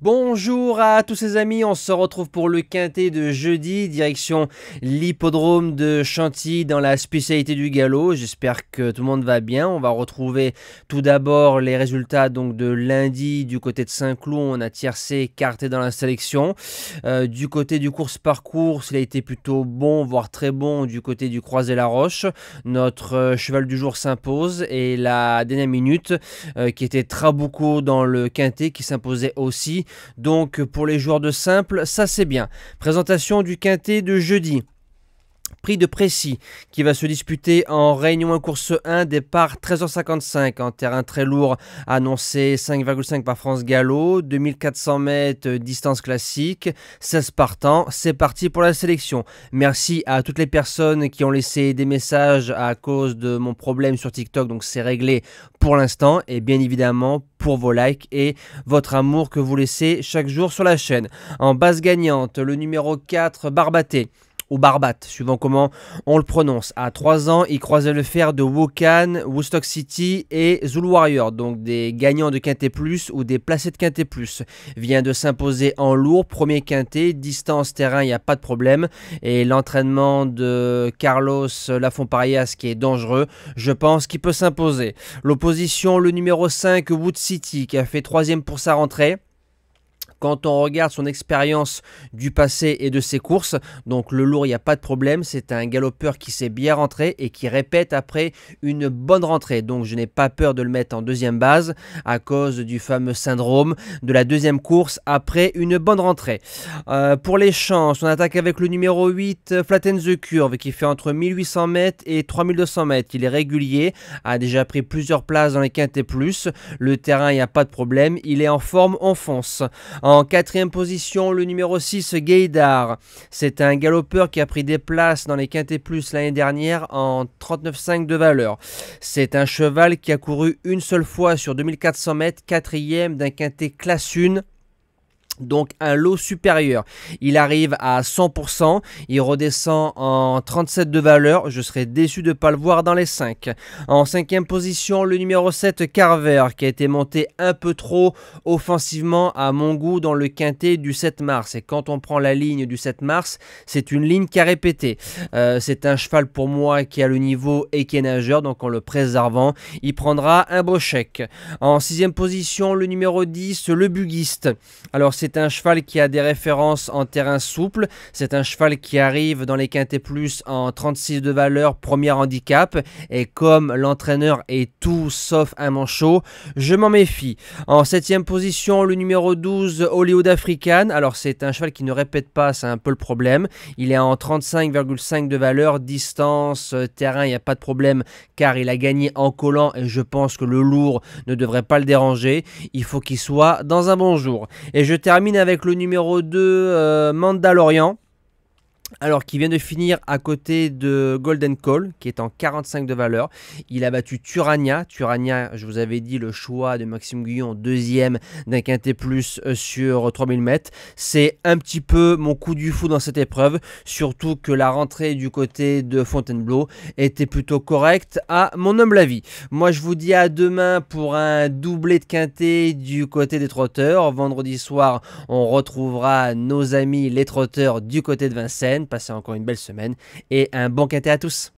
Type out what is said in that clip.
Bonjour à tous ces amis, on se retrouve pour le quintet de jeudi, direction l'hippodrome de Chantilly dans la spécialité du galop. J'espère que tout le monde va bien. On va retrouver tout d'abord les résultats donc de lundi du côté de Saint-Cloud. On a tiercé écarté dans la sélection. Du côté du course-parcours, il a été plutôt bon, voire très bon du côté du Croisé-la-Roche. Notre cheval du jour s'impose et la dernière minute qui était Trabuco dans le quintet qui s'imposait aussi. Donc pour les joueurs de simple, ça c'est bien. Présentation du quintet de jeudi. Prix de Précy qui va se disputer en Réunion 1 course 1, départ 13h55 en terrain très lourd, annoncé 5,5 par France Gallo, 2400 mètres distance classique, 16 partants, c'est parti pour la sélection. Merci à toutes les personnes qui ont laissé des messages à cause de mon problème sur TikTok, donc c'est réglé pour l'instant et bien évidemment pour vos likes et votre amour que vous laissez chaque jour sur la chaîne. En base gagnante, le numéro 4 Barbaté, ou Barbate, suivant comment on le prononce. À 3 ans, il croisait le fer de Wokan, Woodstock City et Zulu Warrior, donc des gagnants de Quintet Plus ou des placés de Quintet Plus. Vient de s'imposer en lourd, premier quintet, distance terrain, il n'y a pas de problème. Et l'entraînement de Carlos Lafont-Parias qui est dangereux, je pense qu'il peut s'imposer. L'opposition, le numéro 5, Wood City, qui a fait 3e pour sa rentrée. Quand on regarde son expérience du passé et de ses courses, donc le lourd, il n'y a pas de problème. C'est un galopeur qui s'est bien rentré et qui répète après une bonne rentrée. Donc je n'ai pas peur de le mettre en deuxième base à cause du fameux syndrome de la deuxième course après une bonne rentrée. Pour les chances, on attaque avec le numéro 8, Flatten the Curve, qui fait entre 1800 mètres et 3200 mètres. Il est régulier, a déjà pris plusieurs places dans les quintets plus. Le terrain, il n'y a pas de problème. Il est en forme, on fonce. En 4e position, le numéro 6, Gaydar. C'est un galopeur qui a pris des places dans les quintets plus l'année dernière en 39,5 de valeur. C'est un cheval qui a couru une seule fois sur 2400 mètres, 4e d'un quintet classe 1. Donc un lot supérieur. Il arrive à 100%, il redescend en 37 de valeur, je serais déçu de ne pas le voir dans les 5. En 5e position, le numéro 7, Carver, qui a été monté un peu trop offensivement à mon goût dans le quintet du 7 mars. Et quand on prend la ligne du 7 mars, c'est une ligne qui a répété. C'est un cheval pour moi qui a le niveau et qui est nageur, donc en le préservant, il prendra un beau chèque. En 6e position, le numéro 10, le Buguiste. Alors c'est un cheval qui a des références en terrain souple. C'est un cheval qui arrive dans les quintets plus en 36 de valeur, premier handicap. Et comme l'entraîneur est tout sauf un manchot, je m'en méfie. En 7e position, le numéro 12, Hollywood African. Alors c'est un cheval qui ne répète pas, c'est un peu le problème. Il est en 35,5 de valeur, distance, terrain, il n'y a pas de problème car il a gagné en collant et je pense que le lourd ne devrait pas le déranger. Il faut qu'il soit dans un bon jour. Et je termine avec le numéro 2, Mandalorian. Alors qui vient de finir à côté de Golden Call qui est en 45 de valeur. Il a battu Turania. Turania, je vous avais dit, le choix de Maxime Guyon, 2e d'un quintet plus sur 3000 mètres. C'est un petit peu mon coup du fou dans cette épreuve. Surtout que la rentrée du côté de Fontainebleau était plutôt correcte à mon humble avis. Moi je vous dis à demain pour un doublé de quintet du côté des trotteurs. Vendredi soir on retrouvera nos amis les trotteurs du côté de Vincennes. Passez encore une belle semaine et un bon quintet à tous.